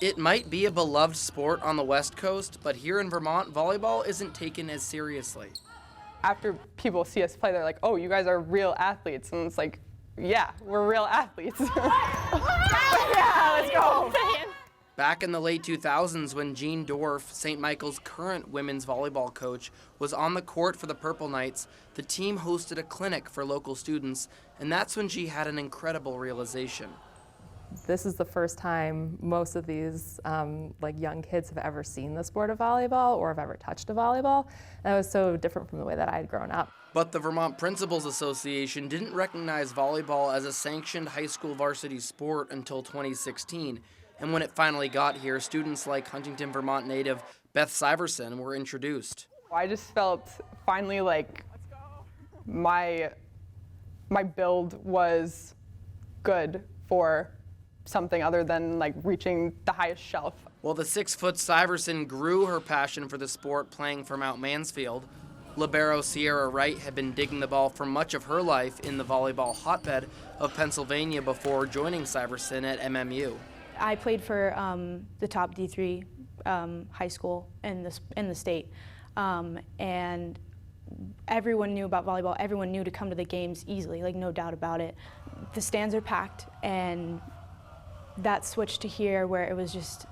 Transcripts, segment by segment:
It might be a beloved sport on the West Coast, but here in Vermont, volleyball isn't taken as seriously. After people see us play, they're like, oh, you guys are real athletes. And it's like, yeah, we're real athletes. Yeah, let's go. Back in the late 2000s, when Jean Dorff, St. Michael's current women's volleyball coach, was on the court for the Purple Knights, the team hosted a clinic for local students, and that's when she had an incredible realization. This is the first time most of these young kids have ever seen the sport of volleyball or have ever touched a volleyball. That was so different from the way that I had grown up. But the Vermont Principals Association didn't recognize volleyball as a sanctioned high school varsity sport until 2016. And when it finally got here, students like Huntington, Vermont native Beth Syverson were introduced. I just felt finally like my build was good for something other than like reaching the highest shelf. Well, the 6-foot Syverson grew her passion for the sport playing for Mount Mansfield. Libero Sierra Wright had been digging the ball for much of her life in the volleyball hotbed of Pennsylvania before joining Syverson at MMU. I played for the top D3 high school in the state, and everyone knew about volleyball. Everyone knew to come to the games easily, like no doubt about it. The stands are packed, and that switched to here where it was just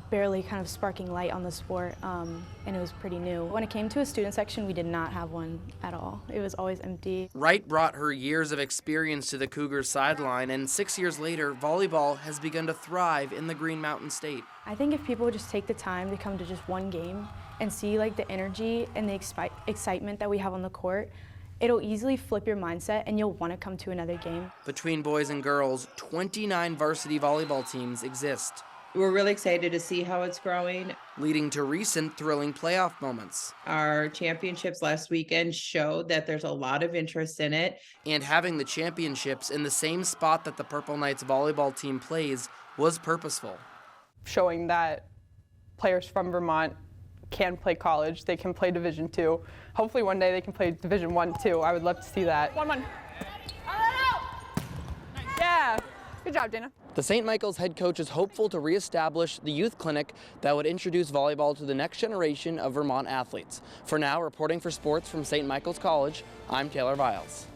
barely kind of sparking light on the sport, and it was pretty new. When it came to a student section, we did not have one at all. It was always empty. Wright brought her years of experience to the Cougars sideline, and 6 years later, volleyball has begun to thrive in the Green Mountain State. I think if people would just take the time to come to just one game and see like the energy and the excitement that we have on the court, it'll easily flip your mindset and you'll want to come to another game. Between boys and girls, 29 varsity volleyball teams exist, We're really excited to see how it's growing. leading to recent thrilling playoff moments. Our championships last weekend showed that there's a lot of interest in it. And having the championships in the same spot that the Purple Knights volleyball team plays was purposeful. Showing that players from Vermont can play college, they can play Division II. Hopefully one day they can play Division I too. I would love to see that. 1-1. Yeah, good job, Dana. The St. Michael's head coach is hopeful to reestablish the youth clinic that would introduce volleyball to the next generation of Vermont athletes. For now, reporting for sports from St. Michael's College, I'm Taylor Viles.